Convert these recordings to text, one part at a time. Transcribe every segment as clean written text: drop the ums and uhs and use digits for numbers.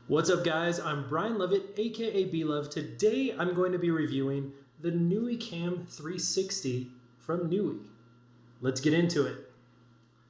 What's up guys, I'm Brian Levitt, aka B-Love. Today I'm going to be reviewing the Nooie Cam 360 from Nooie. Let's get into it.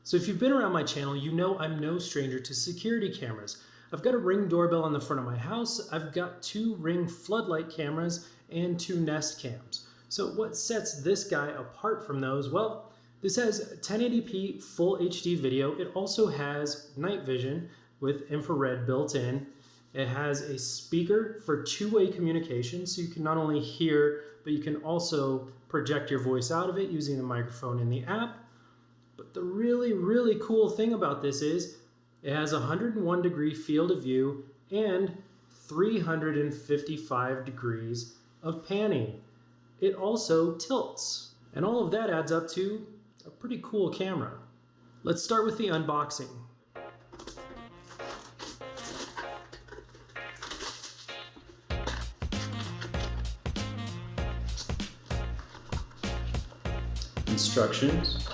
So if you've been around my channel, you know I'm no stranger to security cameras. I've got a Ring doorbell on the front of my house, I've got 2 Ring floodlight cameras, and 2 Nest cams. So what sets this guy apart from those? Well, this has 1080p full HD video. It also has night vision with infrared built in. It has a speaker for two-way communication, so you can not only hear, but you can also project your voice out of it using the microphone in the app. But the really cool thing about this is it has a 101 degree field of view and 355 degrees of panning. It also tilts, and all of that adds up to a pretty cool camera. Let's start with the unboxing. Instructions.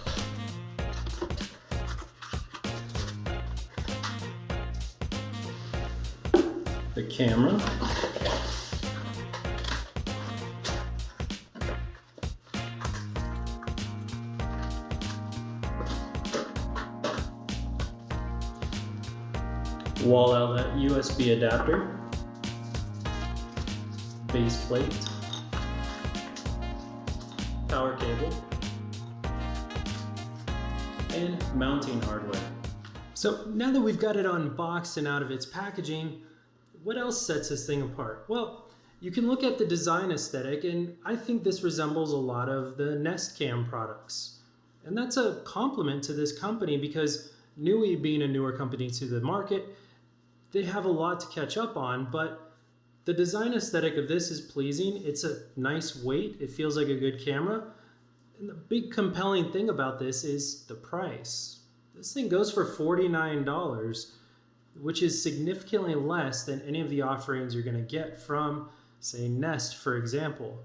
The camera. Wall outlet USB adapter. Base plate. Power cable. And mounting hardware. So now that we've got it unboxed and out of its packaging, what else sets this thing apart? Well, you can look at the design aesthetic, and I think this resembles a lot of the Nest Cam products. And that's a compliment to this company because Nooie, being a newer company to the market, they have a lot to catch up on, but the design aesthetic of this is pleasing. It's a nice weight. It feels like a good camera. And the big compelling thing about this is the price. This thing goes for $49, which is significantly less than any of the offerings you're going to get from, say, Nest, for example.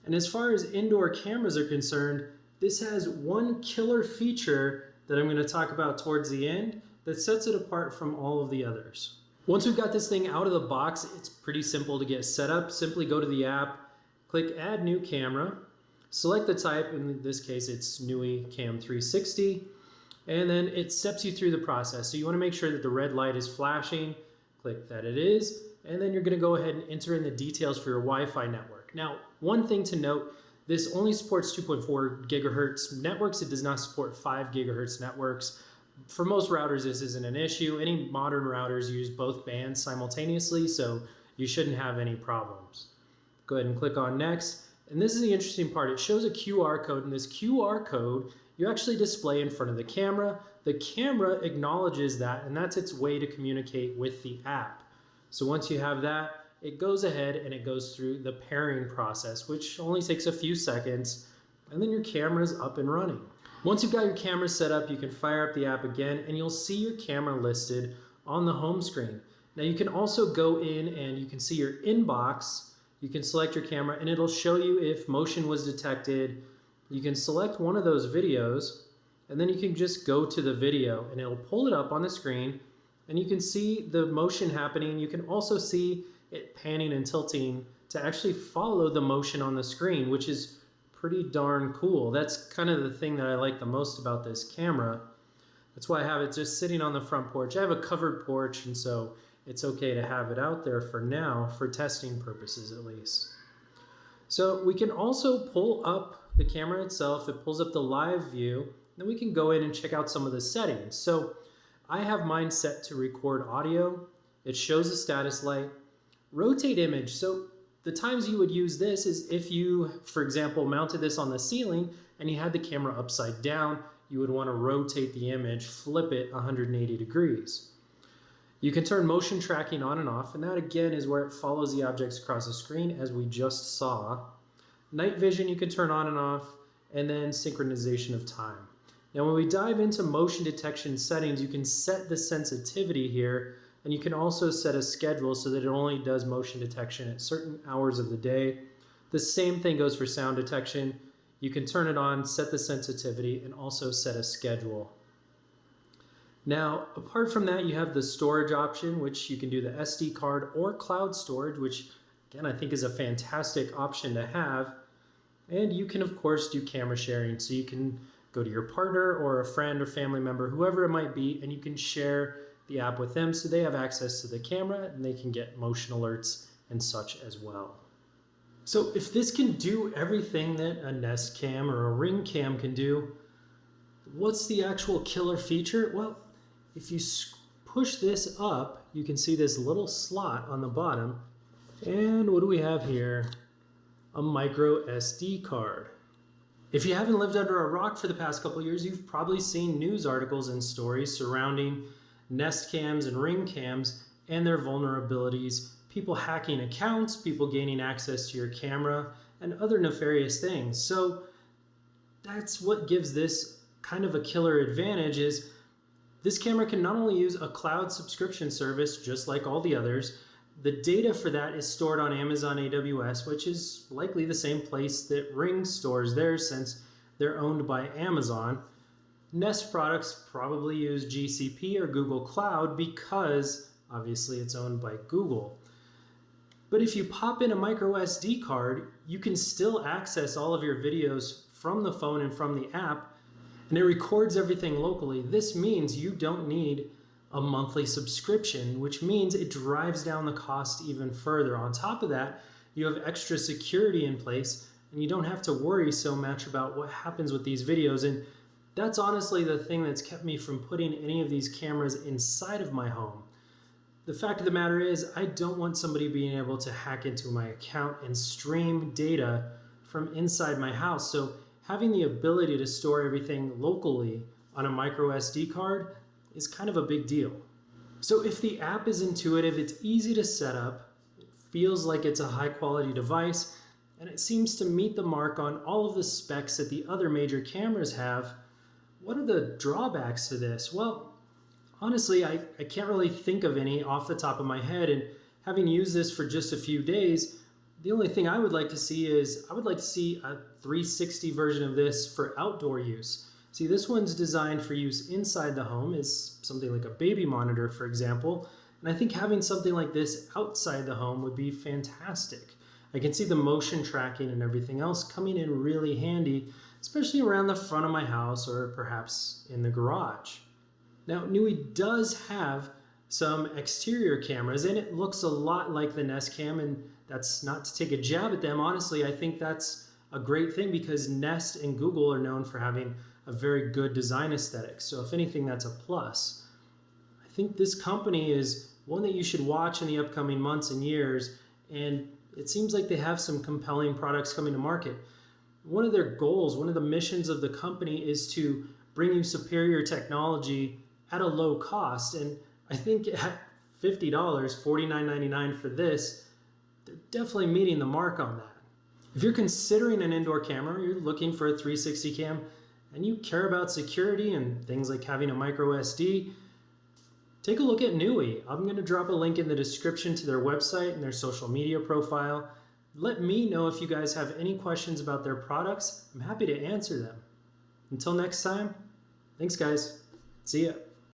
And as far as indoor cameras are concerned, this has one killer feature that I'm going to talk about towards the end that sets it apart from all of the others. Once we've got this thing out of the box, it's pretty simple to get set up. Simply go to the app, click Add New Camera, select the type, in this case it's Nooie Cam 360, and then it steps you through the process. So you want to make sure that the red light is flashing, click that it is, and then you're going to go ahead and enter in the details for your Wi-Fi network. Now, one thing to note, this only supports 2.4 gigahertz networks. It does not support 5 gigahertz networks. For most routers, this isn't an issue. Any modern routers use both bands simultaneously, so you shouldn't have any problems. Go ahead and click on Next. And this is the interesting part. It shows a QR code, and this QR code you actually display in front of the camera. The camera acknowledges that, and that's its way to communicate with the app. So once you have that, it goes ahead and it goes through the pairing process, which only takes a few seconds, and then your camera's up and running. Once you've got your camera set up, you can fire up the app again, and you'll see your camera listed on the home screen. Now you can also go in and you can see your inbox. You can select your camera and it'll show you if motion was detected. You can select one of those videos and then you can just go to the video and it'll pull it up on the screen and you can see the motion happening. You can also see it panning and tilting to actually follow the motion on the screen, which is pretty darn cool. That's kind of the thing that I like the most about this camera. That's why I have it just sitting on the front porch. I have a covered porch, and so it's okay to have it out there for now, for testing purposes at least. So we can also pull up the camera itself. It pulls up the live view. Then we can go in and check out some of the settings. So I have mine set to record audio. It shows a status light. Rotate image. So the times you would use this is if you, for example, mounted this on the ceiling and you had the camera upside down, you would want to rotate the image, flip it 180 degrees. You can turn motion tracking on and off, and that again is where it follows the objects across the screen as we just saw. Night vision you can turn on and off, and then synchronization of time. Now when we dive into motion detection settings, you can set the sensitivity here, and you can also set a schedule so that it only does motion detection at certain hours of the day. The same thing goes for sound detection. You can turn it on, set the sensitivity, and also set a schedule. Now, apart from that, you have the storage option, which you can do the SD card or cloud storage, which again, I think is a fantastic option to have. And you can, of course, do camera sharing. So you can go to your partner or a friend or family member, whoever it might be, and you can share the app with them so they have access to the camera and they can get motion alerts and such as well. So if this can do everything that a Nest Cam or a Ring Cam can do, what's the actual killer feature? Well, if you push this up, you can see this little slot on the bottom. And what do we have here? A micro SD card. If you haven't lived under a rock for the past couple of years, you've probably seen news articles and stories surrounding Nest Cams and Ring Cams and their vulnerabilities, people hacking accounts, people gaining access to your camera, and other nefarious things. So that's what gives this kind of a killer advantage is this camera can not only use a cloud subscription service just like all the others. The data for that is stored on Amazon AWS, which is likely the same place that Ring stores theirs since they're owned by Amazon. Nest products probably use GCP or Google Cloud because obviously it's owned by Google. But if you pop in a micro SD card, you can still access all of your videos from the phone and from the app, and it records everything locally. This means you don't need a monthly subscription, which means it drives down the cost even further. On top of that, you have extra security in place and you don't have to worry so much about what happens with these videos. And that's honestly the thing that's kept me from putting any of these cameras inside of my home. The fact of the matter is, I don't want somebody being able to hack into my account and stream data from inside my house. So having the ability to store everything locally on a micro SD card is kind of a big deal. So if the app is intuitive, it's easy to set up, it feels like it's a high quality device, and it seems to meet the mark on all of the specs that the other major cameras have, what are the drawbacks to this? Well, honestly, I can't really think of any off the top of my head, and having used this for just a few days, the only thing I would like to see is, I would like to see a 360 version of this for outdoor use. See, this one's designed for use inside the home, is something like a baby monitor, for example, and I think having something like this outside the home would be fantastic. I can see the motion tracking and everything else coming in really handy, especially around the front of my house or perhaps in the garage. Now, Nooie does have some exterior cameras, and it looks a lot like the Nest Cam, and that's not to take a jab at them. Honestly, I think that's a great thing because Nest and Google are known for having a very good design aesthetic. So if anything, that's a plus. I think this company is one that you should watch in the upcoming months and years, and it seems like they have some compelling products coming to market. One of their goals, one of the missions of the company is to bring you superior technology at a low cost, and I think at $50, $49.99 for this, they're definitely meeting the mark on that. If you're considering an indoor camera, you're looking for a 360 cam, and you care about security and things like having a micro SD, take a look at Nooie. I'm going to drop a link in the description to their website and their social media profile. Let me know if you guys have any questions about their products. I'm happy to answer them. Until next time, thanks guys. See ya.